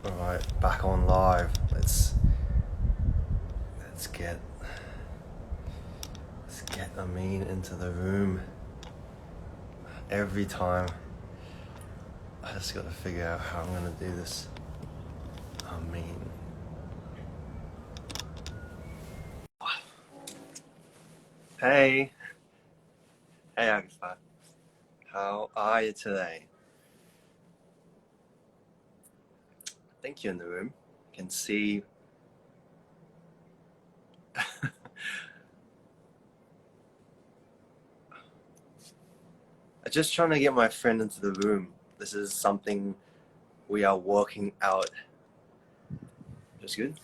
Alright, back on live. Let's get let's get Amin into the room. Every time I just gotta figure out how I'm gonna do this. Amin. Hey. Hey Agatha. How are you today? I think you're in the room. I can see I'm just trying to get my friend into the room. This is something we are working out. That's good.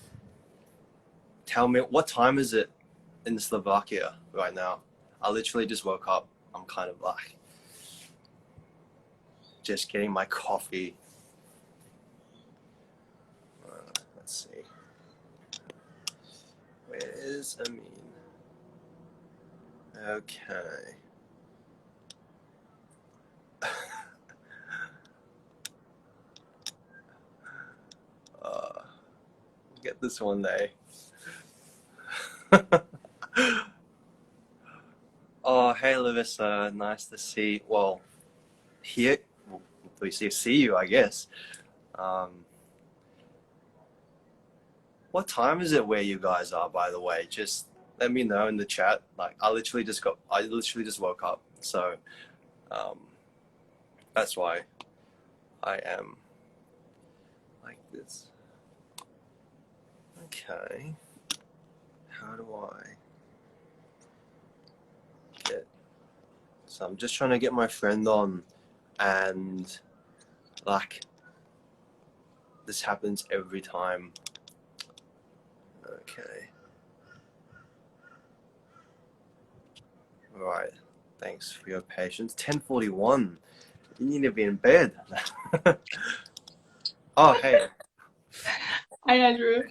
Tell me, what time is it in Slovakia right now? I literally just woke up. I'm kind of like just getting my coffee. Let's see. Where is Amin? Okay. Get this one day. Oh, hey, Larissa. Nice to see. Well, here we see you, I guess. What time is it where you guys are, by the way? Just let me know in the chat. Like, I literally just woke up, so um, that's why I am like this. Okay. How do I get? So I'm just trying to get my friend on, and like this happens every time. Okay. All right. Thanks for your patience. 10:41. You need to be in bed. Oh, hey. Hi, Andrew.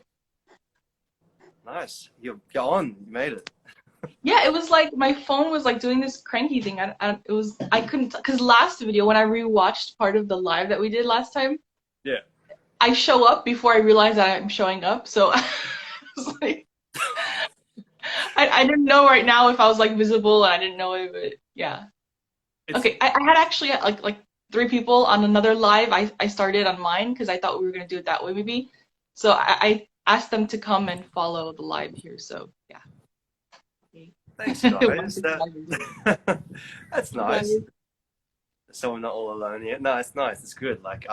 Nice. You're on. You made it. Yeah, it was like my phone was like doing this cranky thing. I couldn't, because last video when I rewatched part of the live that we did last time, Yeah. I show up before I realize that I'm showing up. So I was like, I didn't know right now if I was like visible, and I didn't know if it, yeah. It's Okay, I had actually like three people on another live. I started on mine because I thought we were gonna do it that way maybe. So I asked them to come and follow the live here. So yeah. thanks, One guys. subscriber. That's You guys. nice. So we're not all alone yet. No, it's nice. It's good. Like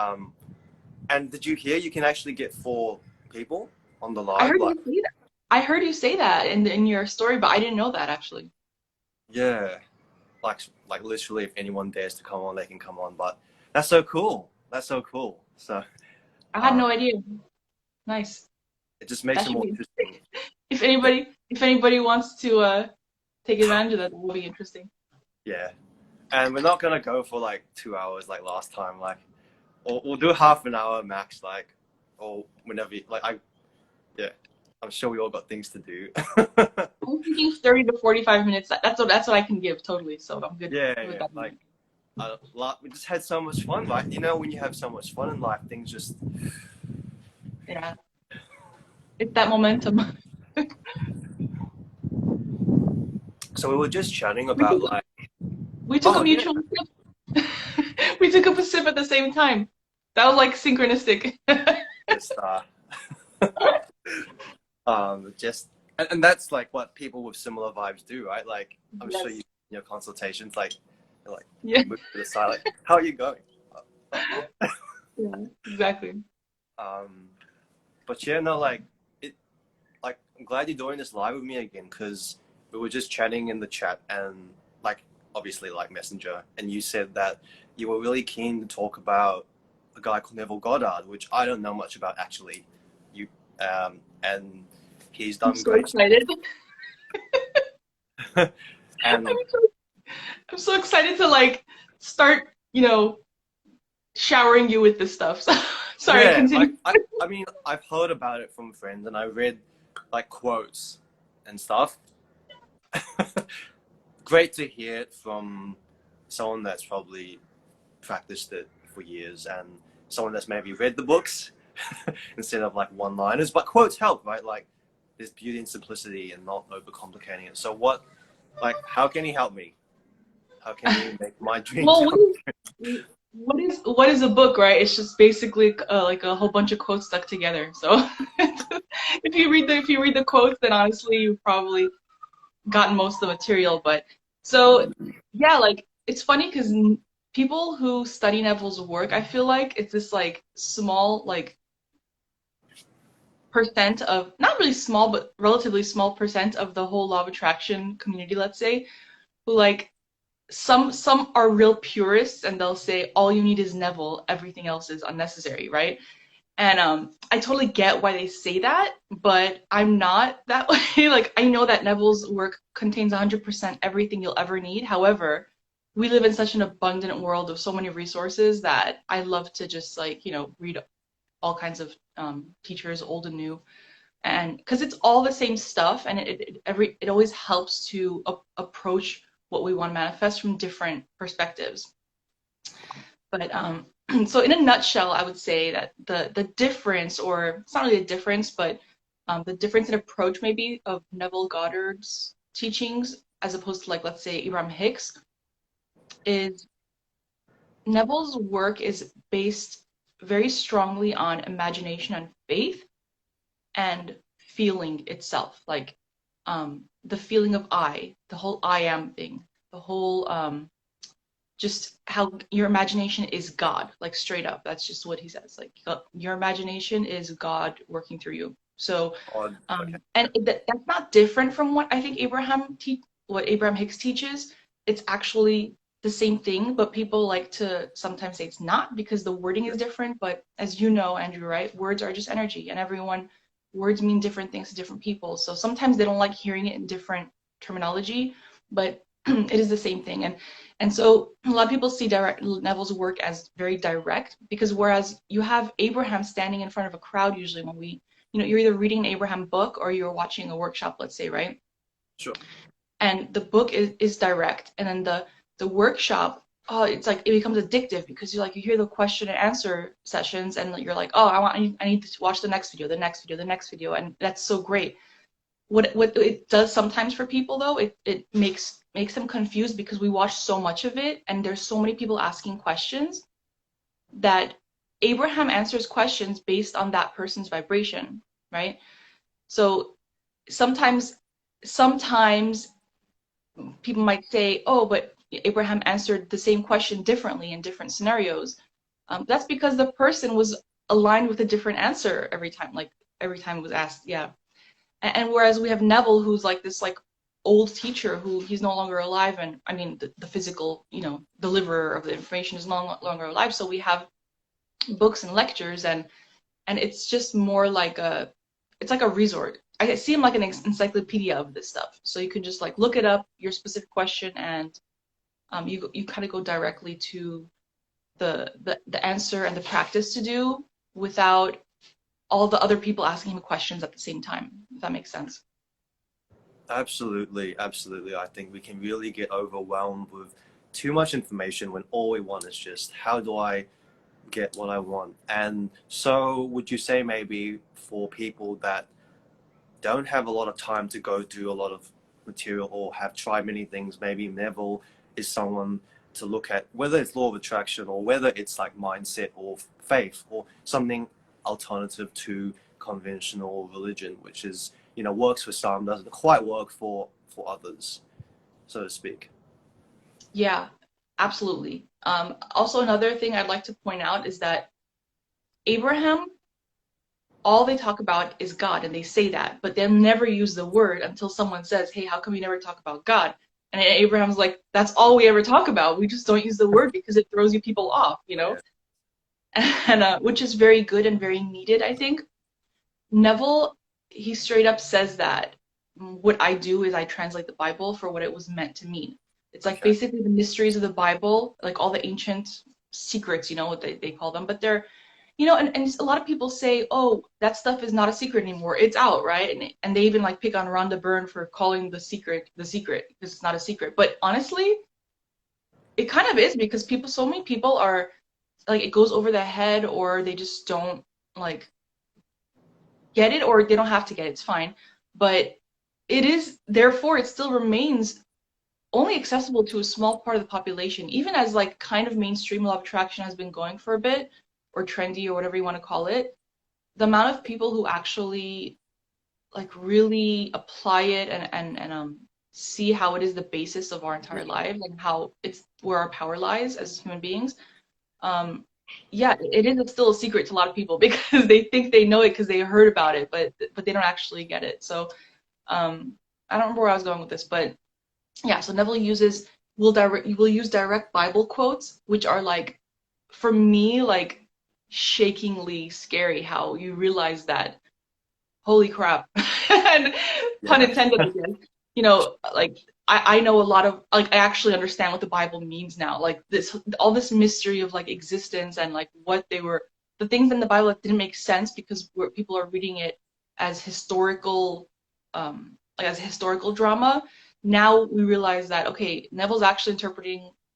and did you hear you can actually get 4 people on the I live? heard Like, you say that. I heard you say that in your story, but I didn't know that actually. yeah. Like literally, if anyone dares to come on, they can come on. But that's so cool. That's so cool. So I had um, no idea. Nice. it just makes That it should more be interesting. if anybody wants to take advantage of that, that will be interesting. Yeah. And we're not gonna go for like 2 hours like last time. Like, or we'll do half an hour max. Like, or whenever. Yeah. I'm sure we all got things to do. I'm thinking 30 to 45 minutes. That's what I can give totally. So I'm good Yeah, with yeah. that. Like, we just had so much fun, right? You know, when you have so much fun in life, things just. Yeah. It's that momentum. So we were just chatting We about took like, we took a oh yeah, mutual sip. We took a sip at the same time. That was like synchronistic. just just and that's like what people with similar vibes do, right? Like, I'm sure you Yes. in your consultations, like, you're like Yeah. move to the side, like, how are you going? Yeah. Exactly. Um, but yeah, no, like it, like I'm glad you're doing this live with me again because we were just chatting in the chat and like obviously like Messenger, and you said that you were really keen to talk about a guy called Neville Goddard, which I don't know much about actually. You and he's I'm done so great excited. stuff. I'm And so, I'm so excited to like start, showering you with this stuff. So, sorry, yeah, continue. like I mean I've heard about it from friends and I read like quotes and stuff. Great to hear it from someone that's probably practiced it for years and someone that's maybe read the books. instead of like one-liners. But quotes help, right? Like there's beauty in simplicity and not overcomplicating it. So what, like, how can he help me? How can he make my dreams Well, come? what is a book, right? It's just basically like a whole bunch of quotes stuck together. So if you read the quotes, then honestly, you've probably gotten most of the material. But so yeah, like it's funny because people who study Neville's work, I feel like it's this like small like percent of, not really small, but relatively small percent of the whole law of attraction community, let's say, who like some are real purists and they'll say all you need is Neville, everything else is unnecessary, right? And I totally get why they say that, but I'm not that way. Like I know that Neville's work contains 100% everything you'll ever need. However, we live in such an abundant world of so many resources that I love to just like, read all kinds of teachers, old and new, and because it's all the same stuff, and it always helps to approach what we want to manifest from different perspectives. But so in a nutshell, I would say that the difference, or it's not really a difference, but the difference in approach maybe of Neville Goddard's teachings as opposed to like let's say Abraham Hicks is Neville's work is based very strongly on imagination and faith and feeling itself, like the feeling of I, the whole I am thing, the whole just how your imagination is God, like straight up. That's just what he says. Like your imagination is God working through you. So, Odd. Okay. and that's not different from what I think what Abraham Hicks teaches. It's actually the same thing, but people like to sometimes say it's not because the wording is different. But as you know, Andrew, right? Words are just energy, and words mean different things to different people. So sometimes they don't like hearing it in different terminology, but it is the same thing. And so a lot of people see Neville's work as very direct because whereas you have Abraham standing in front of a crowd usually when you're either reading an Abraham book or you're watching a workshop, let's say, right? Sure. And the book is direct, and then the workshop, oh, it's like it becomes addictive because you hear the question and answer sessions and you're like, oh, I need to watch the next video, the next video, the next video, and that's so great. What it does sometimes for people though, it makes them confused because we watch so much of it and there's so many people asking questions that Abraham answers questions based on that person's vibration, right? So sometimes people might say, oh, but Abraham answered the same question differently in different scenarios. That's because the person was aligned with a different answer every time, like every time it was asked, yeah. And whereas we have Neville, who's like this like old teacher who he's no longer alive, and I mean the physical, deliverer of the information is no longer alive. So we have books and lectures, and it's just more like it's like a resort. I see him like an encyclopedia of this stuff. So you can just like look it up, your specific question, and you kind of go directly to the answer and the practice to do without all the other people asking him questions at the same time, if that makes sense. Absolutely, absolutely. I think we can really get overwhelmed with too much information when all we want is just how do I get what I want? And so would you say maybe for people that don't have a lot of time to go through a lot of material or have tried many things, maybe Neville is someone to look at, whether it's law of attraction or whether it's like mindset or faith or something alternative to conventional religion, which is, works for some, doesn't quite work for others, so to speak. Yeah, absolutely. Also, another thing I'd like to point out is that Abraham, all they talk about is God, and they say that, but they'll never use the word until someone says, hey, how come you never talk about God? And Abraham's like, that's all we ever talk about. We just don't use the word because it throws you people off, Yeah. And which is very good and very needed, I think. Neville, he straight up says that what I do is I translate the Bible for what it was meant to mean. It's like Okay. basically the mysteries of the Bible, like all the ancient secrets, what they call them, but they're and a lot of people say, oh, that stuff is not a secret anymore. It's out, right? And they even like pick on Rhonda Byrne for calling the secret because it's not a secret. But honestly, it kind of is because so many people are like it goes over their head or they just don't. like get it, or they don't have to get it, it's fine. But it is, therefore, it still remains only accessible to a small part of the population, even as like kind of mainstream law of attraction has been going for a bit, or trendy, or whatever you want to call it. The amount of people who actually like really apply it and see how it is the basis of our entire lives and how it's where our power lies as human beings. Um, yeah, it is still a secret to a lot of people because they think they know it because they heard about it, but they don't actually get it. So I don't remember where I was going with this, but yeah. So Neville will use direct Bible quotes, which are like, for me, like shakingly scary. How you realize that, holy crap, and pun Yeah. intended again. Like I know a lot of, like, I actually understand what the Bible means now. Like this, all this mystery of like existence and like what they were, the things in the Bible that didn't make sense because people are reading it as historical, like as historical drama. Now we realize that, okay, Neville's actually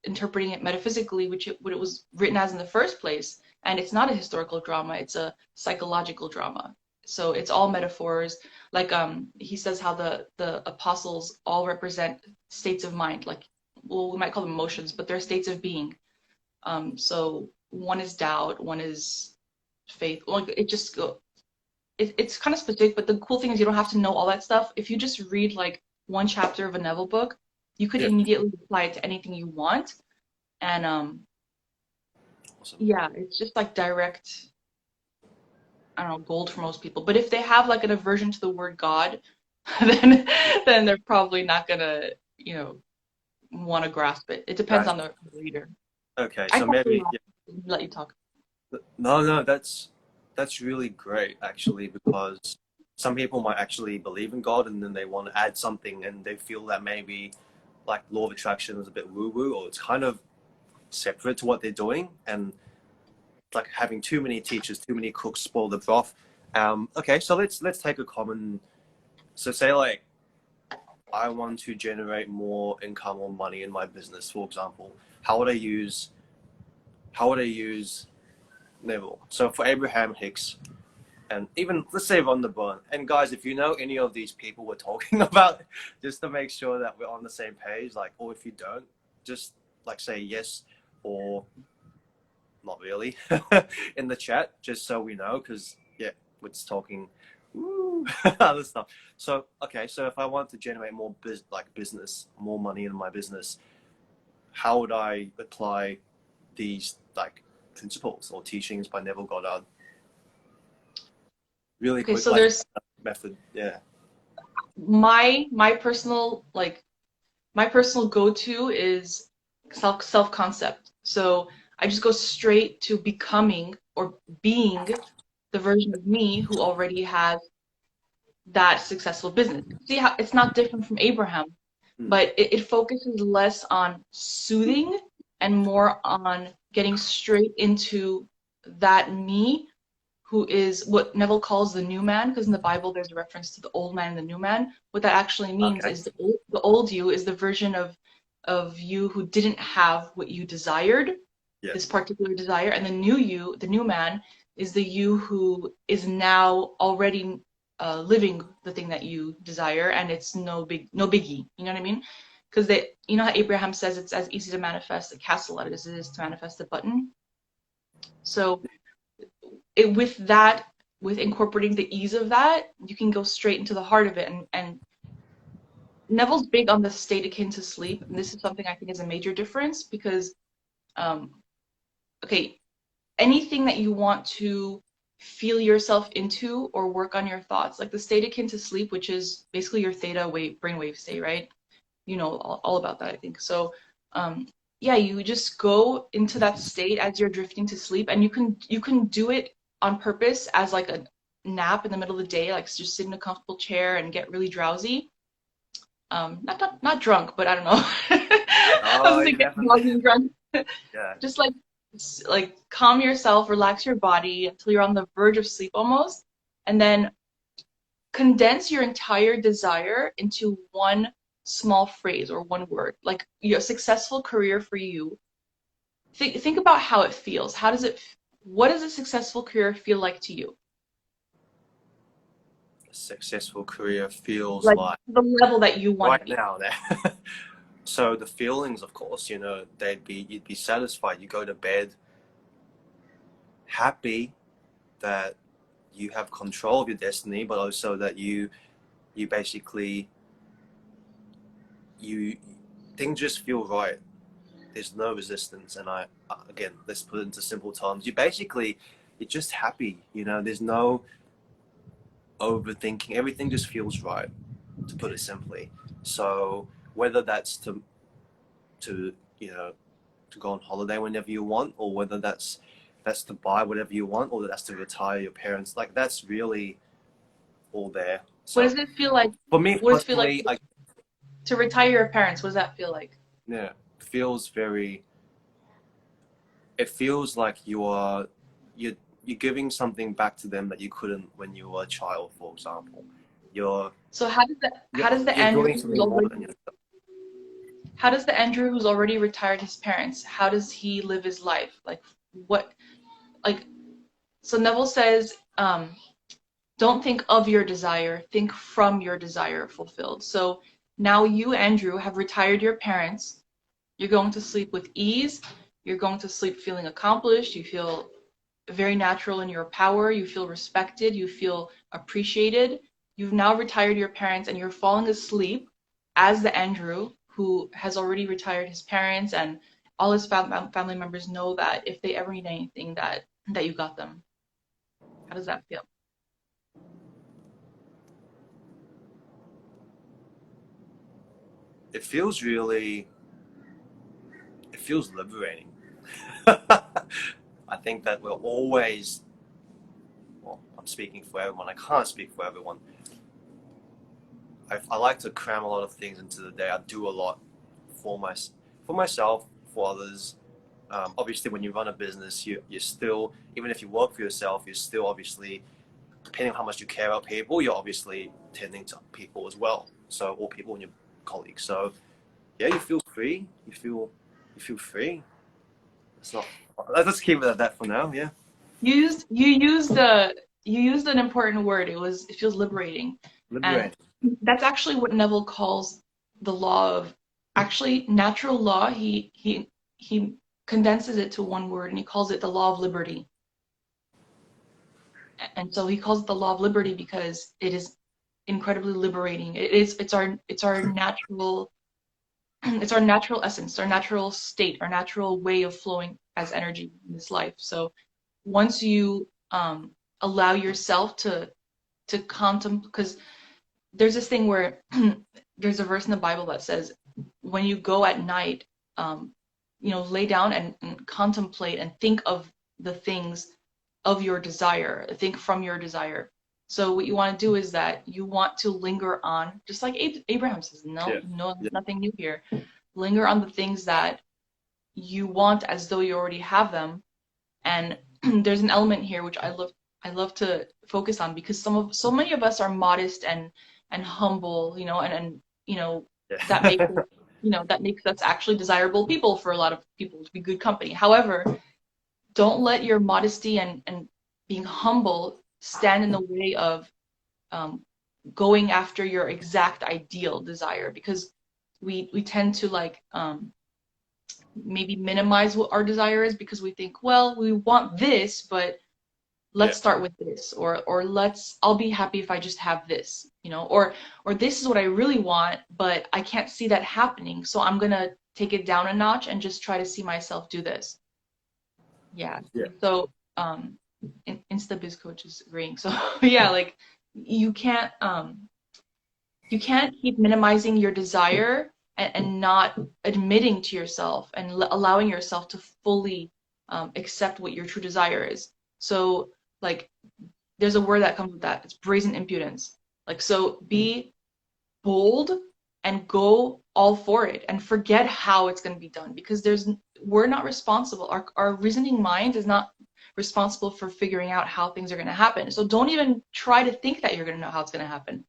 interpreting it metaphysically, what it was written as in the first place, and it's not a historical drama; it's a psychological drama. So it's all metaphors. Like he says how the apostles all represent states of mind. Like, well, we might call them emotions, but they're states of being. So one is doubt, one is faith. Like it just go. It's kind of specific, but the cool thing is you don't have to know all that stuff. If you just read like one chapter of a Neville book, you could Yeah. immediately apply it to anything you want. And Awesome. yeah, it's just like direct, I don't know, gold for most people. But if they have like an aversion to the word God, then they're probably not gonna, want to grasp it. It depends Right. on the reader. Okay. I So talked a maybe, lot. yeah. Let you talk. No, no, that's really great actually, because some people might actually believe in God and then they want to add something and they feel that maybe like law of attraction is a bit woo woo, or it's kind of separate to what they're doing, and like having too many teachers, too many cooks spoil the broth. Okay, so let's take a common. So say like I want to generate more income or money in my business, for example. How would I use how would I use Neville? So for Abraham Hicks, and even let's say Ron DeBon. And guys, if you know any of these people we're talking about, just to make sure that we're on the same page, like, or if you don't, just like say yes or not really in the chat, just so we know, because yeah, we're just talking other stuff. So okay, so if I want to generate more business, more money in my business, how would I apply these like principles or teachings by Neville Goddard? Really Okay, quick, so like there's method. Yeah. my personal, like, my personal go-to is self concept. So I just go straight to becoming or being the version of me who already has that successful business. See how it's not different from Abraham, Hmm. but it focuses less on soothing and more on getting straight into that me who is what Neville calls the new man, because in the Bible there's a reference to the old man and the new man. What that actually means Okay. is the old you is the version of you who didn't have what you desired, Yeah. this particular desire, and the new you, the new man, is the you who is now already living the thing that you desire, and it's no biggie. You know what I mean? Because you know how Abraham says it's as easy to manifest a castle as it is to manifest a button. So with that, with incorporating the ease of that, you can go straight into the heart of it. And Neville's big on the state akin to sleep, and this is something I think is a major difference because, um, okay, anything that you want to feel yourself into or work on your thoughts, like the state akin to sleep, which is basically your theta wave, brainwave state, right? You know all about that, I think. So, yeah, you just go into that state as you're drifting to sleep, and you can do it on purpose as like a nap in the middle of the day, like just sit in a comfortable chair and get really drowsy. Not drunk, but I don't know. I was Oh, gonna say you get definitely. drowsy and drunk. Yeah. Just like calm yourself, relax your body until you're on the verge of sleep almost, and then condense your entire desire into one small phrase or one word. Like your successful career for you. Think about how it feels. How does it? what does a successful career feel like to you? A successful career feels Like like the level that you want to right be. now there. So the feelings, of course, you'd be satisfied. You go to bed happy that you have control of your destiny, but also that you basically you things just feel right. There's no resistance, and again, let's put it into simple terms. You're just happy. There's no overthinking. Everything just feels right, to put it simply. So whether that's to to go on holiday whenever you want, or whether that's to buy whatever you want, or that's to retire your parents, like that's really all there. What So does it feel like? for me What does it feel like personally, I to retire your parents? What does that feel like? yeah, feels very. It feels like you're you're giving something back to them that you couldn't when you were a child, for example. You're So you're, how does the you're Andrew doing who's something more already than yourself. how does the Andrew who's already retired his parents, how does he live his life? Like what like so Neville says, don't think of your desire, think from your desire fulfilled. So now you, Andrew, have retired your parents. You're going to sleep with ease. You're going to sleep feeling accomplished. You feel very natural in your power. You feel respected. You feel appreciated. You've now retired your parents and you're falling asleep as the Andrew who has already retired his parents, and all his family members know that if they ever need anything that you got them. How does that feel? It feels really. It feels liberating. I think that we're always. Well, I'm speaking for everyone. I can't speak for everyone. I like to cram a lot of things into the day. I do a lot for for myself, for others. Obviously, when you run a business, you're still, even if you work for yourself, you're still obviously, depending on how much you care about people, you're obviously tending to people as well. So, all people and your colleagues. So, yeah, you feel free. You feel free. It's not. Let's keep it at that for now. Yeah, You used an important word. It feels liberating. And liberating. that's actually what Neville calls the law of actually natural law. He condenses it to one word and he calls it the law of liberty. And so he calls it the law of liberty because it is incredibly liberating. It's our natural it's our natural essence, our natural state, our natural way of flowing as energy in this life. So once you allow yourself to contemplate, because there's this thing where there's a verse in the Bible that says when you go at night, lay down and contemplate and think of the things of your desire, think from your desire. So what you want to do is that you want to linger on, just like Abraham says, Yeah, no, yeah, nothing new here. Linger on the things that you want as though you already have them. And there's an element here which I love to focus on because so many of us are modest and humble, and that makes yeah. that makes us actually desirable people for a lot of people to be good company. However, don't let your modesty and being humble stand in the way of um, going after your exact ideal desire because we tend to maybe minimize what our desire is because we think, well, we want this, but Yeah. let's start with this, or I'll be happy if I just have this, or this is what I really want, but I can't see that happening, so I'm gonna take it down a notch and just try to see myself do this. Yeah. Yeah. So Insta Biz Coach is agreeing. So yeah, like you can't keep minimizing your desire and not admitting to yourself and allowing yourself to fully accept what your true desire is. So like there's a word that comes with that. It's brazen impudence. Like so be bold and go all for it and forget how it's going to be done because we're not responsible. Our reasoning mind is not responsible for figuring out how things are going to happen. So don't even try to think that you're going to know how it's going to happen.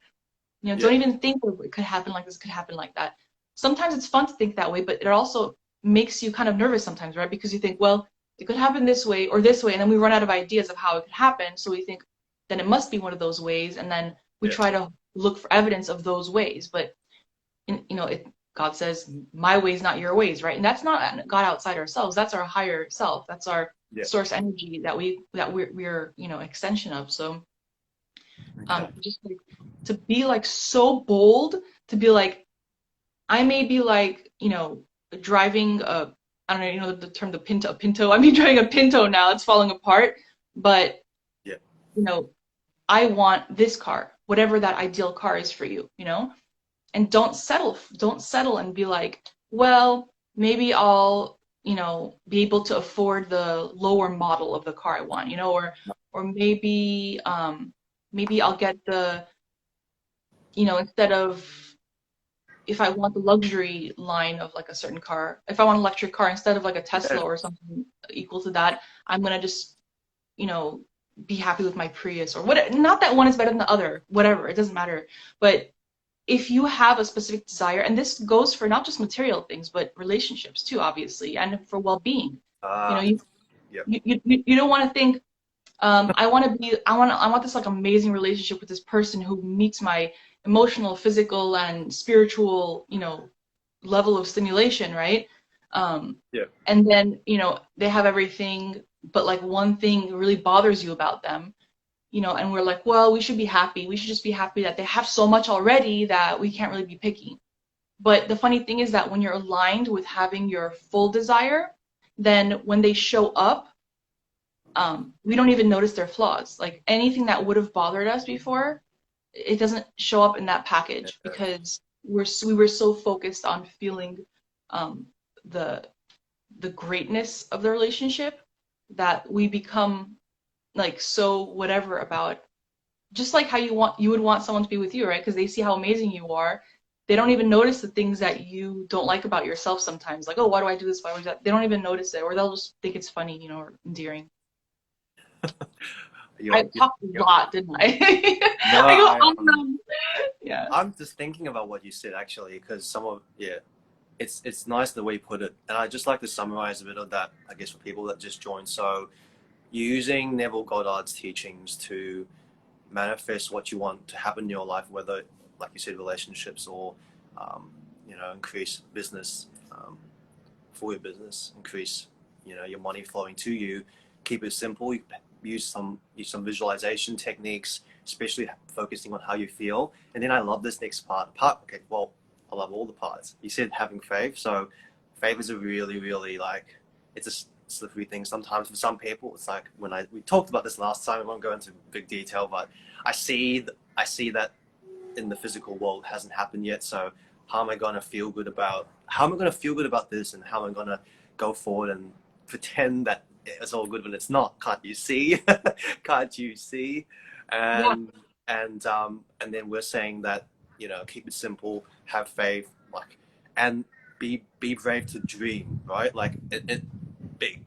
Yeah. Don't even think that it could happen like this, could happen like that. Sometimes it's fun to think that way, but it also makes you kind of nervous sometimes, right? Because you think, well, it could happen this way or this way, and then we run out of ideas of how it could happen. So we think then it must be one of those ways, and then we Yeah. try to look for evidence of those ways. But God says, "My ways, not your ways," right? And that's not God outside ourselves. That's our higher self. That's our Yeah. source energy that we're extension of. So Okay. just like to be like so bold, to be like, I may be like, driving a, I don't know, the term, the Pinto. I mean, driving a Pinto now, it's falling apart. But, Yeah. I want this car, whatever that ideal car is for you, and don't settle and be like, well, maybe I'll, be able to afford the lower model of the car I want, or maybe I'll get the, instead of, if I want the luxury line of like a certain car, if I want an electric car instead of like a Tesla Yeah. or something equal to that, I'm gonna just, be happy with my Prius or what. Not that one is better than the other, whatever, it doesn't matter. But if you have a specific desire, and this goes for not just material things, but relationships too, obviously, and for well-being, you Yeah. you don't want to think, I want this like amazing relationship with this person who meets my emotional, physical, and spiritual, level of stimulation, right? Yeah. And then, they have everything, but like one thing really bothers you about them, and we're like, well, we should be happy. We should just be happy that they have so much already that we can't really be picky. But the funny thing is that when you're aligned with having your full desire, then when they show up, we don't even notice their flaws. Like anything that would have bothered us before, it doesn't show up in that package because we were so focused on feeling the greatness of the relationship that we become like so whatever about, just like how you would want someone to be with you, right? Because they see how amazing you are. They don't even notice the things that you don't like about yourself sometimes. Like, oh, why do I do this? Why do I do that? They don't even notice it, or they'll just think it's funny, or endearing. I talked a lot, didn't I? No, I go on and on. Yeah. I'm just thinking about what you said actually, because it's nice the way you put it, and I just like to summarize a bit of that, I guess, for people that just joined. So, using Neville Goddard's teachings to manifest what you want to happen in your life, whether, like you said, relationships or, increase business for your business, increase, your money flowing to you. Keep it simple. Use some visualization techniques, especially focusing on how you feel. And then I love this next part. Okay, well, I love all the parts. You said having faith. So faith is a really, really it's a slippery thing sometimes for some people. It's like we talked about this last time. I won't go into big detail, but I see that in the physical world hasn't happened yet. So how am I going to feel good about this, and how am I going to go forward and pretend that it's all good when it's not? Can't you see? Can't you see? And then we're saying that, keep it simple, have faith, and be brave to dream, right? Like it big,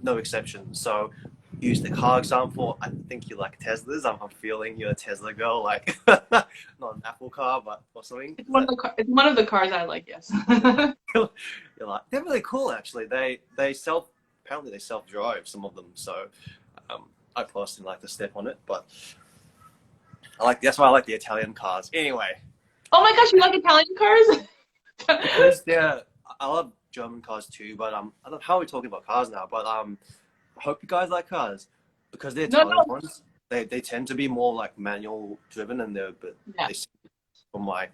no exception. So use the car example. I think you like Teslas. I'm feeling you're a Tesla girl, like not an Apple car, but or something. It's one of the cars I like, yes. You're like, they're really cool actually. Apparently they self drive, some of them. So I personally like to step on it, but that's why I like the Italian cars. Anyway. Oh my gosh, you like Italian cars? Because I love German cars too, but I don't know how we're talking about cars now, but I hope you guys like cars, because they're Italian ones. They tend to be more like manual driven, and they, from my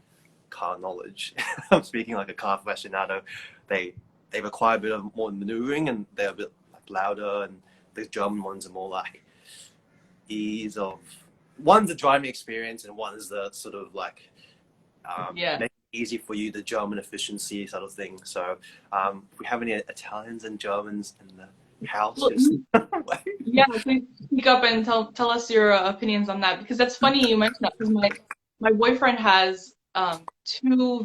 car knowledge, I'm speaking like a car aficionado. They require a bit of more maneuvering, and they're a bit louder. And the German ones are more like ease of. One's the driving experience, and one's the sort of make it easy for you, the German efficiency sort of thing. So if we have any Italians and Germans in the house, yeah, please speak up and tell us your opinions on that, because that's funny you mentioned that, because my boyfriend has two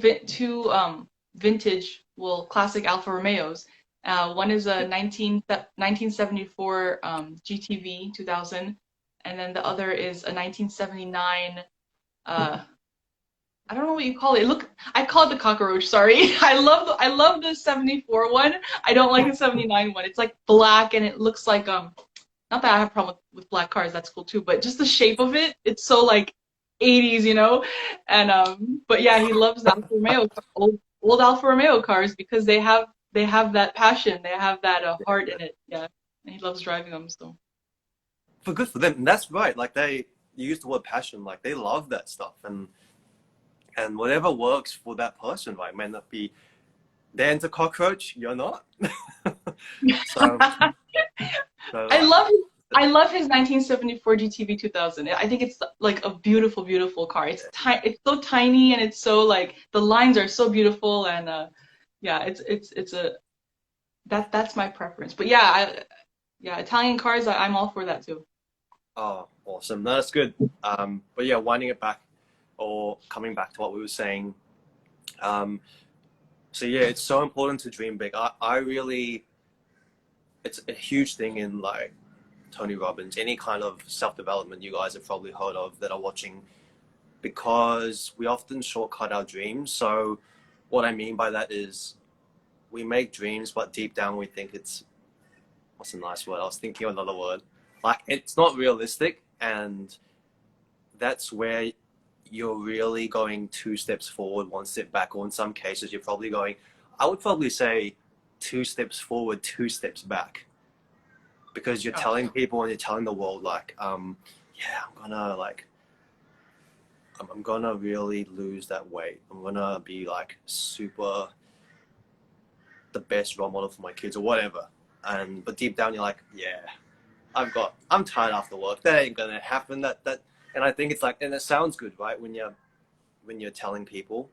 vintage, classic Alfa Romeos. One is a 1974 GTV 2000, and then the other is a 1979 I don't know what you call it. Look, I call it the cockroach. Sorry. I love the 74 one. I don't like the 79 one. It's like black and it looks like not that I have a problem with black cars, that's cool too, but just the shape of it, it's so like 80s, you know? And but yeah, he loves the Alfa Romeo old Alfa Romeo cars because they have that passion, they have that heart in it. Yeah. And he loves driving them, so. For good for them. And that's right. Like you use the word passion, like they love that stuff. And whatever works for that person, right? May not be they're into cockroach, you're not. so, so I love his 1974 GTV 2000. I think it's like a beautiful, beautiful car. It's so tiny and it's so like the lines are so beautiful and yeah, it's a that's my preference. But yeah, yeah, Italian cars, I'm all for that too. oh, awesome. No, that's good. But yeah, winding it back or coming back to what we were saying. So yeah, it's so important to dream big. I really, it's a huge thing in like Tony Robbins, any kind of self-development you guys have probably heard of that are watching, because we often shortcut our dreams. So what I mean by that is we make dreams, but deep down we think it's, what's a nice word? I was thinking of another word. Like it's not realistic, and that's where you're really going 2 steps forward, 1 step back, or in some cases you're probably going, I would probably say 2 steps forward, 2 steps back, because you're telling people and you're telling the world like, yeah, I'm gonna really lose that weight. I'm gonna be like super the best role model for my kids or whatever. But deep down you're like, yeah, I'm tired after work. That ain't gonna happen. And I think it's like, and it sounds good, right? When you're telling people,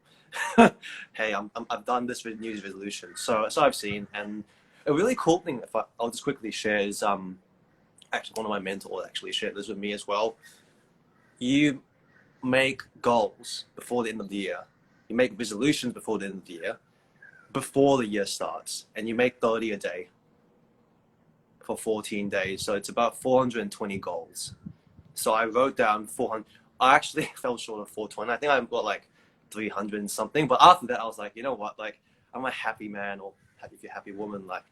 hey, I've done this with New Year's resolution. So I've seen, and a really cool thing, I'll just quickly share is, actually one of my mentors actually shared this with me as well. You make goals before the end of the year. You make resolutions before the end of the year, before the year starts, and you make 30 a day for 14 days. So it's about 420 goals. So I wrote down 400. I actually fell short of 420. I think I got like 300 and something. But after that, I was like, you know what? Like, I'm a happy man, or happy if you're a happy woman. Like,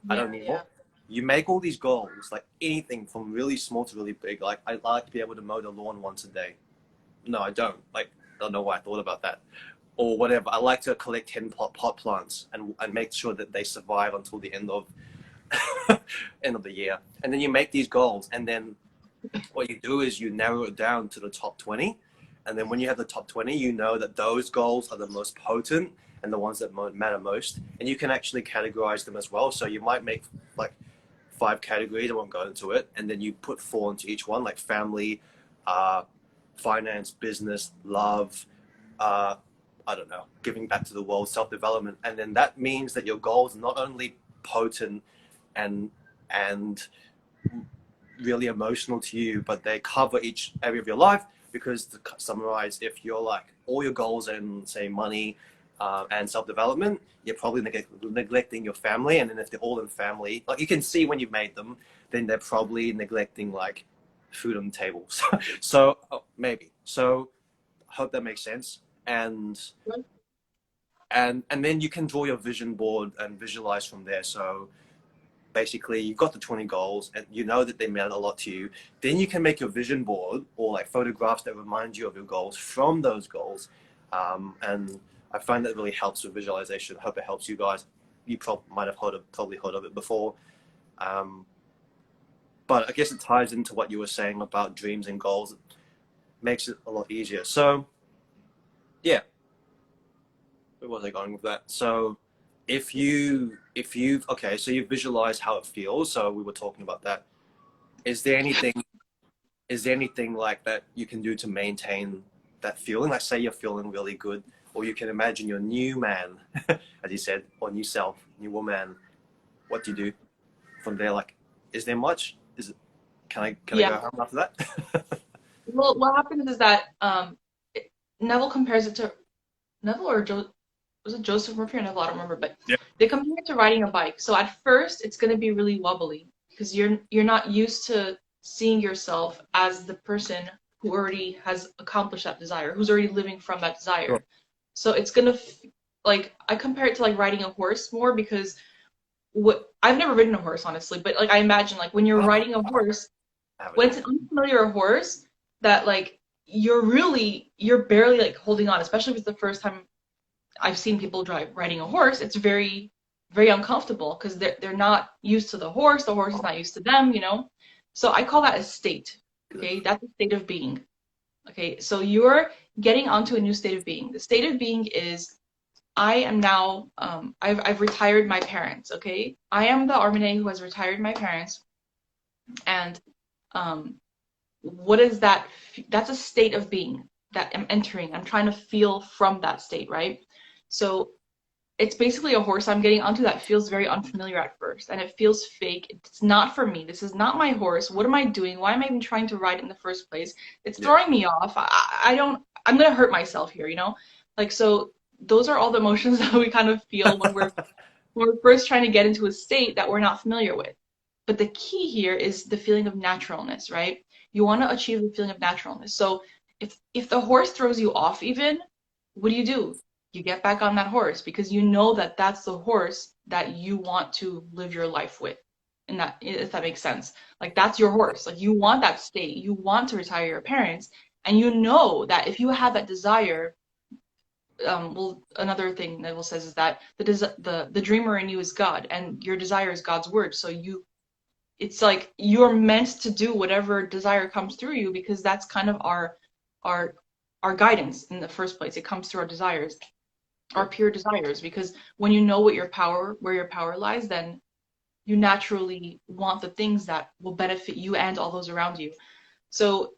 I don't need more. You make all these goals, like anything from really small to really big. Like, I like to be able to mow the lawn once a day. No, I don't. Like, I don't know why I thought about that. Or whatever. I like to collect 10 pot plants and make sure that they survive until the end of end of the year. And then you make these goals, and then what you do is you narrow it down to the top 20. And then when you have the top 20, you know that those goals are the most potent and the ones that matter most. And you can actually categorize them as well. So you might make like 5 categories. I won't go into it. And then you put 4 into each one, like family, finance, business, love, I don't know, giving back to the world, self-development. And then that means that your goals are not only potent and really emotional to you, but they cover each area of your life. Because to summarize, if you're like all your goals are in, say, money and self-development, you're probably neglecting your family. And then if they're all in family, like you can see when you've made them, then they're probably neglecting like food on the table. So maybe. So I hope that makes sense. And then you can draw your vision board and visualize from there. So basically you've got the 20 goals and you know that they meant a lot to you. Then you can make your vision board or like photographs that remind you of your goals from those goals. And I find that really helps with visualization. I hope it helps you guys. You might have probably heard of it before. But I guess it ties into what you were saying about dreams and goals. It makes it a lot easier. So yeah, where was I going with that? So if you've okay, so you've visualized how it feels. So we were talking about that. Is there anything like that you can do to maintain that feeling? Like say you're feeling really good, or you can imagine your new man, as you said, or new self, new woman. What do you do from there? Like, is there much? Can I go home after that? Well, what happens is that Neville compares it to Neville or was it Joseph Murphy or Neville? I don't remember, but they compare it to riding a bike. So at first, it's going to be really wobbly because you're not used to seeing yourself as the person who already has accomplished that desire, who's already living from that Sure. desire. So it's gonna like I compare it to like riding a horse more because what I've never ridden a horse honestly, but like I imagine like when you're Oh, riding a horse, I haven't when it's either. an unfamiliar horse that like you're barely like holding on, especially if it's the first time I've seen people riding a horse. It's very uncomfortable because they're not used to the horse is not used to them, you know. So I call that a state. Okay, that's a state of being. Okay, so you're getting onto a new state of being. The state of being is I am now I've retired my parents. Okay, I am the Armine who has retired my parents, and um, what is that? That's a state of being that I'm entering. I'm trying to feel from that state, right? So it's basically a horse I'm getting onto that feels very unfamiliar at first, and it feels fake. It's not for me. This is not my horse. What am I doing? Why am I even trying to ride it in the first place? It's Yeah. throwing me off. I don't. I'm gonna hurt myself here, you know. Like so, those are all the emotions that we kind of feel when we're first trying to get into a state that we're not familiar with. But the key here is the feeling of naturalness, right? You want to achieve the feeling of naturalness. So if the horse throws you off even, what do? You get back on that horse because you know that that's the horse that you want to live your life with. And that if that makes sense. Like that's your horse. Like you want that state. You want to retire your parents and you know that if you have that desire well, another thing Neville says is that the dreamer in you is God, and your desire is God's word. So it's like you're meant to do whatever desire comes through you because that's kind of our our guidance in the first place. It comes through our desires, our Yeah. pure desires. Because when you know where your power lies, then you naturally want the things that will benefit you and all those around you. So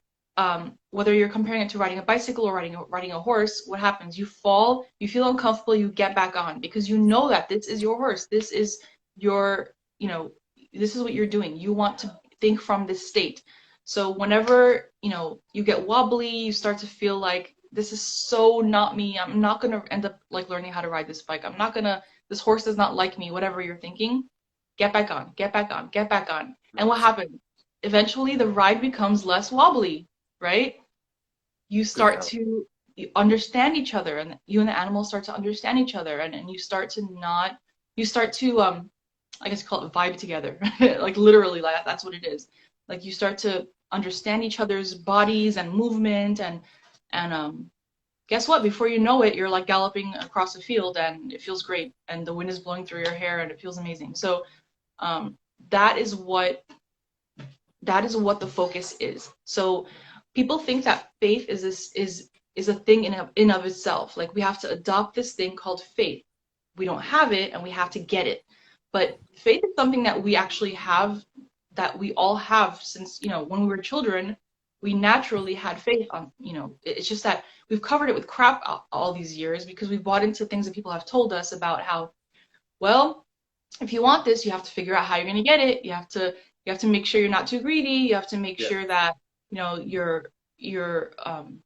whether you're comparing it to riding a bicycle or riding a horse, what happens? You fall, you feel uncomfortable, you get back on because you know that this is your horse. This is your, you know, this is what you're doing. You want to think from this state. So whenever, you know, you get wobbly, you start to feel like this is so not me. I'm not gonna end up like learning how to ride this bike. I'm not gonna, this horse does not like me, whatever you're thinking. Get back on, get back on, get back on. And what 100%. happens? Eventually the ride becomes less wobbly, right? You Good start analogy. to you understand each other and you and the animal start to understand each other and you start to not you start to I guess call it vibe together. Like literally like that's what it is. Like you start to understand each other's bodies and movement and guess what? Before you know it, you're like galloping across a field and it feels great and the wind is blowing through your hair and it feels amazing. So um, that is what that is what the focus is. So people think that faith is is a thing in of itself. Like we have to adopt this thing called faith. We don't have it and we have to get it. But faith is something that we actually have, that we all have since, you know, when we were children, we naturally had faith on, you know, it's just that we've covered it with crap all these years because we've bought into things that people have told us about how, well, if you want this, you have to figure out how you're going to get it. You have to make sure you're not too greedy. You have to make Yeah. sure that you know you're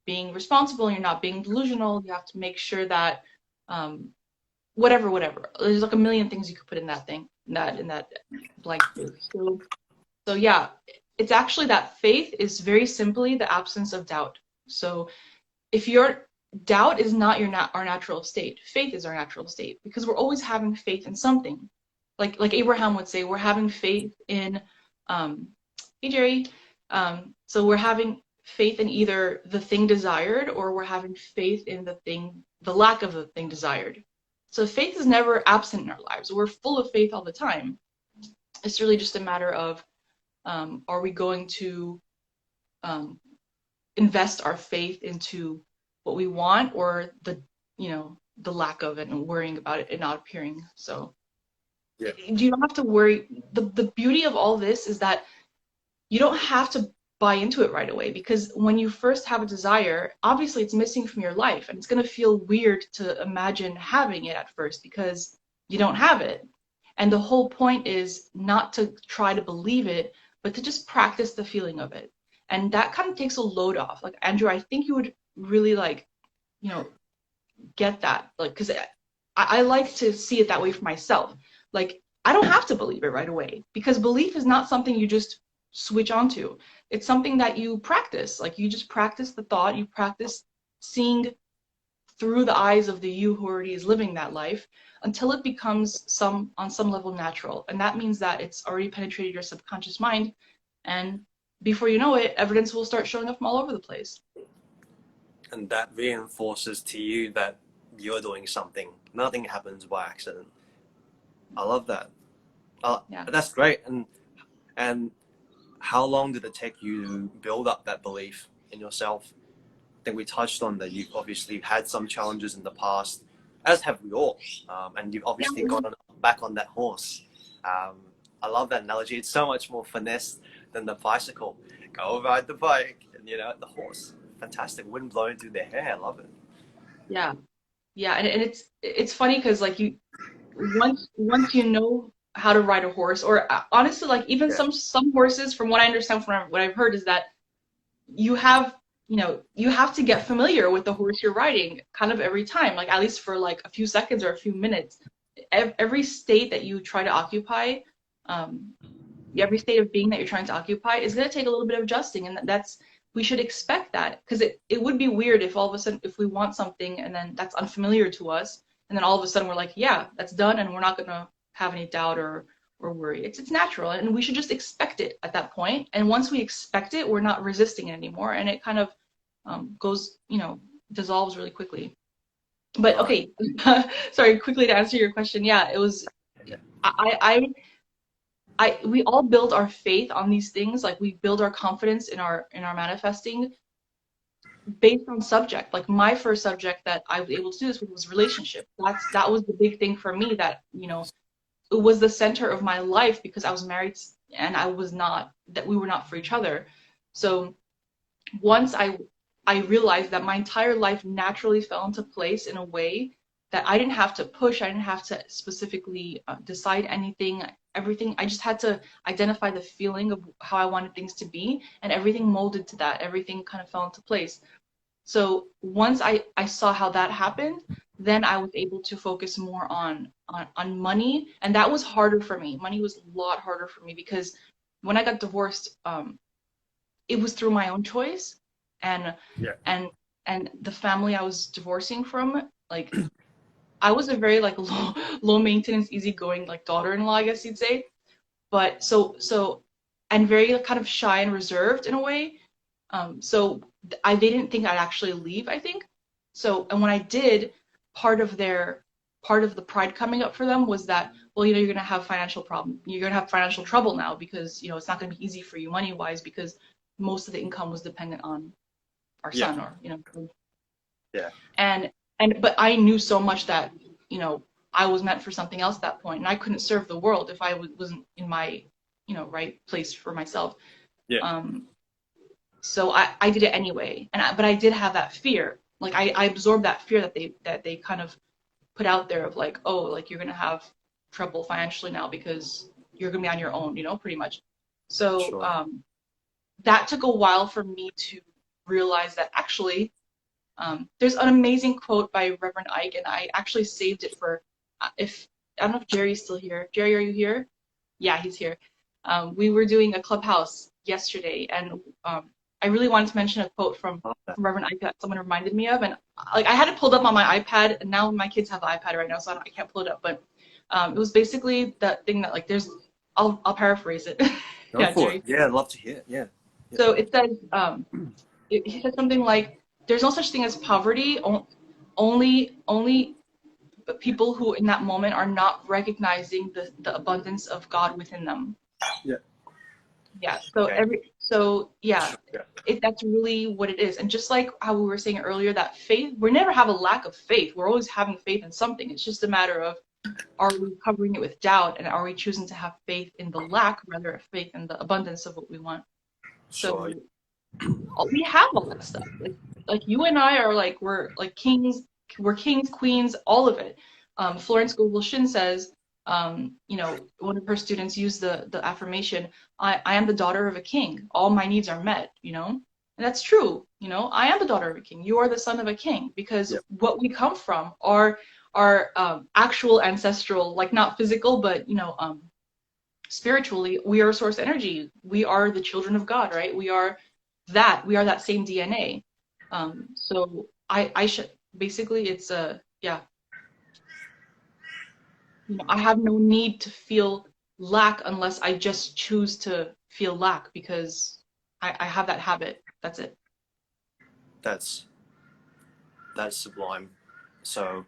being responsible. You're not being delusional. You have to make sure that um, whatever. There's like a million things you could put in that thing, in that blank space. So yeah, it's actually that faith is very simply the absence of doubt. So if your doubt is not our natural state, faith is our natural state because we're always having faith in something. Like Abraham would say, we're having faith in hey Jerry. So we're having faith in either the thing desired or we're having faith in the lack of the thing desired. So faith is never absent in our lives. We're full of faith all the time. It's really just a matter of are we going to um, invest our faith into what we want or the lack of it and worrying about it and not appearing. So Yeah. you don't have to worry. The beauty of all this is that you don't have to buy into it right away because when you first have a desire, obviously it's missing from your life and it's going to feel weird to imagine having it at first because you don't have it. And the whole point is not to try to believe it, but to just practice the feeling of it. And that kind of takes a load off. Like Andrew, I think you would really like, you know, get that. Like, because I like to see it that way for myself. Like, I don't have to believe it right away because belief is not something you just switch onto. It's something that you practice. Like you just practice the thought, you practice seeing through the eyes of the you who already is living that life until it becomes on some level natural. And that means that it's already penetrated your subconscious mind, and before you know it, evidence will start showing up from all over the place. And that reinforces to you that you're doing something. Nothing happens by accident. I love that. Yeah. That's great. And how long did it take you to build up that belief in yourself? I think we touched on that you've obviously had some challenges in the past, as have we all. And you've obviously gone back on that horse. I love that analogy. It's so much more finesse than the bicycle. Go ride the bike and, you know, the horse. Fantastic. Wind blowing through their hair. I love it. Yeah. Yeah. And it's funny because like once you know how to ride a horse, or honestly, like even some horses, from what I understand from what I've heard, is that you have to get familiar with the horse you're riding kind of every time, like at least for like a few seconds or a few minutes. Every state that you try to occupy, every state of being that you're trying to occupy is going to take a little bit of adjusting, and we should expect that, because it would be weird if all of a sudden, if we want something and then that's unfamiliar to us, and then all of a sudden we're like, yeah, that's done, and we're not going to have any doubt or worry. It's natural, and we should just expect it at that point. And once we expect it, we're not resisting it anymore, and it kind of goes, dissolves really quickly. But okay, sorry, quickly to answer your question. Yeah, it was, we all build our faith on these things. Like we build our confidence in our manifesting based on subject. Like my first subject that I was able to do this with was relationship. That was the big thing for me, that, it was the center of my life, because I was married and we were not for each other. So once I realized that my entire life naturally fell into place in a way that I didn't have to push, I didn't have to specifically decide anything, everything. I just had to identify the feeling of how I wanted things to be, and everything molded to that. Everything kind of fell into place. So once I saw how that happened, then I was able to focus more on money, and that was harder for me. Money was a lot harder for me, because when I got divorced, it was through my own choice, and the family I was divorcing from, like, I was a very like low maintenance, easygoing like daughter-in-law, I guess you'd say, but so and very kind of shy and reserved in a way. So they didn't think I'd actually leave, I think. So, and when I did, part of the pride coming up for them was that, well, you're going to have financial problem. You're going to have financial trouble now, because, it's not going to be easy for you money-wise, because most of the income was dependent on our son, or, but I knew so much that, I was meant for something else at that point, and I couldn't serve the world if I wasn't in my, right place for myself. So I did it anyway, but I did have that fear. Like I absorbed that fear that they kind of put out there of like, oh, like you're gonna have trouble financially now because you're gonna be on your own, pretty much. So that took a while for me to realize that actually, there's an amazing quote by Reverend Ike, and I actually saved it for I don't know if Jerry's still here. Jerry, are you here? Yeah, he's here. We were doing a clubhouse yesterday, and I really wanted to mention a quote from Reverend Ike that someone reminded me of, and like I had it pulled up on my iPad, and now my kids have the iPad right now, so I can't pull it up. But it was basically that thing that like I'll paraphrase it. Yeah, Jerry. Yeah, I'd love to hear it. Yeah. So it says, he said something like, "There's no such thing as poverty. Only people who in that moment are not recognizing the abundance of God within them." Yeah. Yeah. So that's really what it is. And just like how we were saying earlier, that faith, we never have a lack of faith. We're always having faith in something. It's just a matter of, are we covering it with doubt, and are we choosing to have faith in the lack rather than faith in the abundance of what we want? So we have all that stuff. Like you and I are like, we're like kings, queens, all of it. Florence Scovel Shinn says, one of her students used the affirmation, I am the daughter of a king. All my needs are met, and that's true. I am the daughter of a king. You are the son of a king, because what we come from are actual ancestral, like not physical, but, spiritually, we are source energy. We are the children of God, right? We are that same DNA. So I should basically it's yeah, I have no need to feel lack unless I just choose to feel lack because I have that habit. That's it. That's that's sublime. So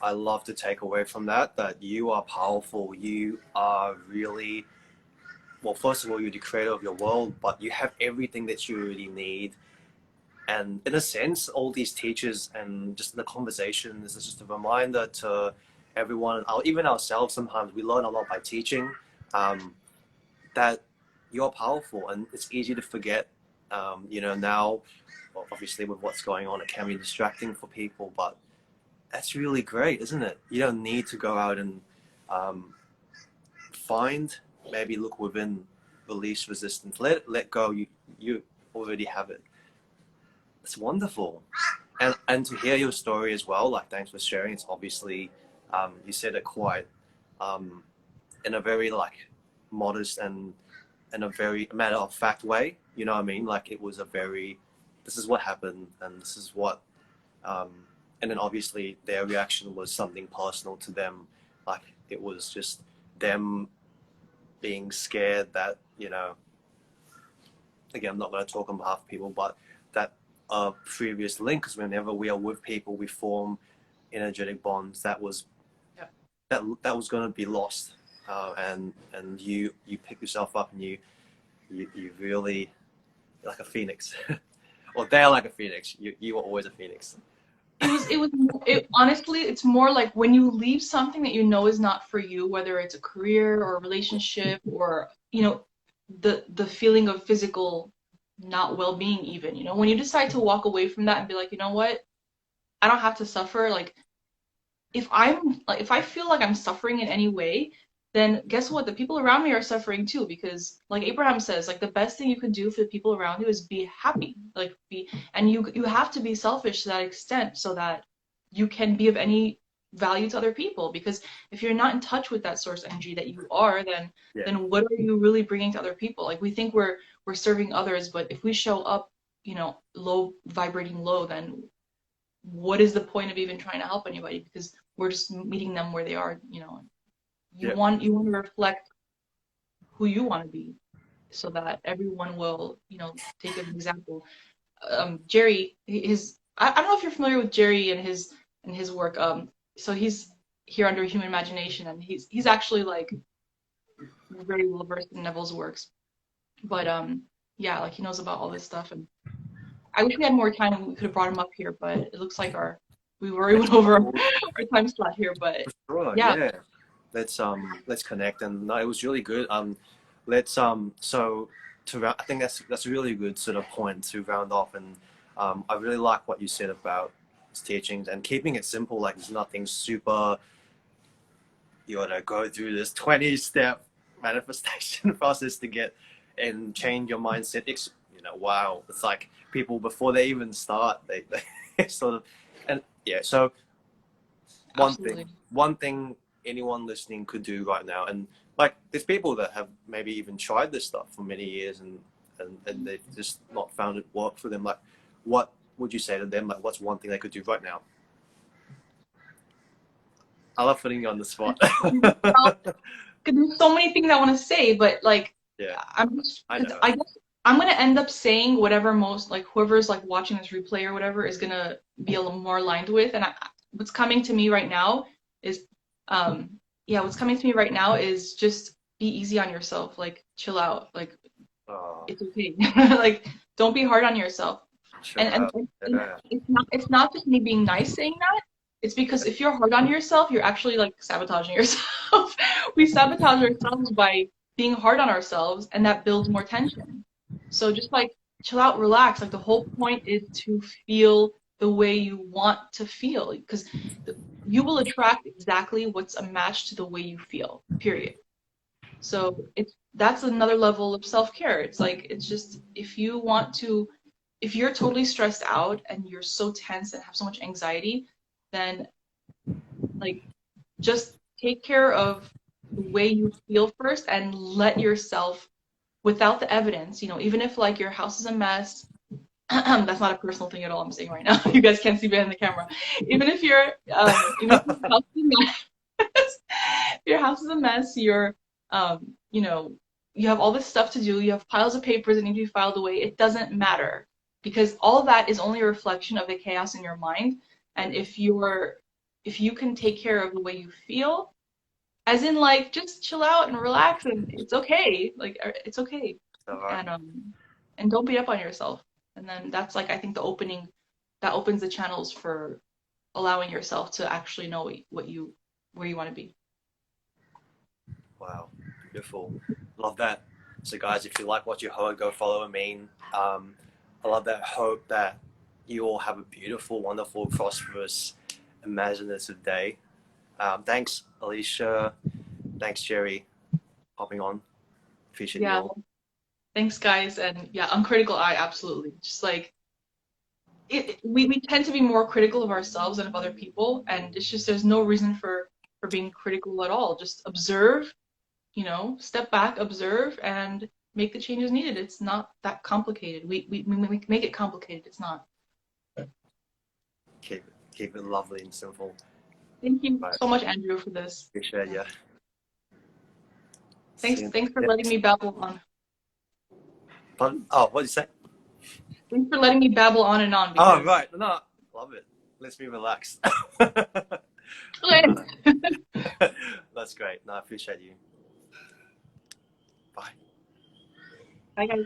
I love to take away from that you are powerful. You are really, well, first of all, you're the creator of your world, but you have everything that you really need. And in a sense, all these teachers and just the conversation is just a reminder to everyone, even ourselves. Sometimes we learn a lot by teaching, that you're powerful, and it's easy to forget. Now, well, obviously with what's going on, it can be distracting for people, but that's really great, isn't it? You don't need to go out and um, find, maybe look within, release resistance, let go. You already have it. It's wonderful. And to hear your story as well, like, thanks for sharing. It's obviously, you said it quite um, in a very like modest and in a very matter of fact way. You know what I mean? Like, it was a very, this is what happened, and this is what, um, and then obviously their reaction was something personal to them. Like, it was just them being scared that, again, I'm not going to talk on behalf of people, but that previous link, because whenever we are with people, we form energetic bonds. That was Yeah. that was going to be lost, and you pick yourself up, and you really, like a phoenix, or they're like a phoenix. You were always a phoenix. It honestly, it's more like when you leave something that you know is not for you, whether it's a career or a relationship or, the feeling of physical not well-being even, when you decide to walk away from that and be like, you know what, I don't have to suffer. Like, if I feel like I'm suffering in any way, then guess what? The people around me are suffering too, because like Abraham says, like the best thing you can do for the people around you is be happy. And you have to be selfish to that extent so that you can be of any value to other people. Because if you're not in touch with that source energy that you are, then Yeah. then what are you really bringing to other people? Like, we think we're serving others, but if we show up, low, vibrating low, then what is the point of even trying to help anybody? Because we're just meeting them where they are. You Yeah. want to reflect who you want to be, so that everyone will, take an example. Jerry, I don't know if you're familiar with Jerry and his work. So he's here under Human Imagination, and he's actually like very well versed in Neville's works. But yeah, like he knows about all this stuff, and I wish we had more time and we could have brought him up here, but it looks like we already went over our time slot here. But Sure, yeah, yeah. Let's connect, and no, it was really good. Let's so I think that's a really good sort of point to round off, and I really like what you said about his teachings and keeping it simple. Like, there's nothing super. You gotta go through this 20-step manifestation process to get and change your mindset. Wow, it's like people before they even start, they sort of, and yeah. So absolutely. one thing anyone listening could do right now, and like, there's people that have maybe even tried this stuff for many years, and they've just not found it work for them. Like, what would you say to them? Like, what's one thing they could do right now? I love putting you on the spot. Well, 'cause there's so many things I want to say, but like Yeah, I 'cause know. I guess I'm gonna end up saying whatever most like whoever's like watching this replay or whatever is gonna be a little more aligned with. And what's coming to me right now is, yeah, what's coming to me right now is just be easy on yourself, like chill out, like Oh, it's okay, like don't be hard on yourself. chill And, out. and, and Yeah, it's not just me being nice saying that. It's because if you're hard on yourself, you're actually like sabotaging yourself. We sabotage ourselves by being hard on ourselves, and that builds more tension. So just like chill out, relax. Like the whole point is to feel the way you want to feel, because you will attract exactly what's a match to the way you feel. Period. So that's another level of self-care. It's like it's just if you're totally stressed out and you're so tense and have so much anxiety, then like just take care of the way you feel first and let yourself, without the evidence, even if like your house is a mess, that's not a personal thing at all I'm saying right now. You guys can't see behind the camera. Even if your house is a mess, your house is a mess, you have all this stuff to do, you have piles of papers that need to be filed away, it doesn't matter. Because all that is only a reflection of the chaos in your mind. And if you can take care of the way you feel, as in like just chill out and relax and it's okay. Like it's okay. All right. And don't beat up on yourself. And then that's like I think the opening that opens the channels for allowing yourself to actually know where you want to be. Wow, beautiful. Love that. So, guys, if you like what you heard, go follow Amin. I love that. Hope that you all have a beautiful, wonderful, prosperous, imaginative day. Thanks, Alicia. Thanks, Jerry, hopping on. Appreciate you Yeah. all. Thanks, guys. And yeah, uncritical eye, absolutely. Just like we tend to be more critical of ourselves and of other people, and it's just there's no reason for being critical at all. Just observe, step back, observe, and make the changes needed. It's not that complicated. We make it complicated. It's not. Keep it lovely and simple. Thank you Right. so much, Andrew, for this. Appreciate you. Thanks for letting me babble on. Pardon? Oh, what did you say? Thanks for letting me babble on and on. Oh, right. No, love it. Lets me relax. Okay. That's great. No, I appreciate you. Bye. Bye, guys.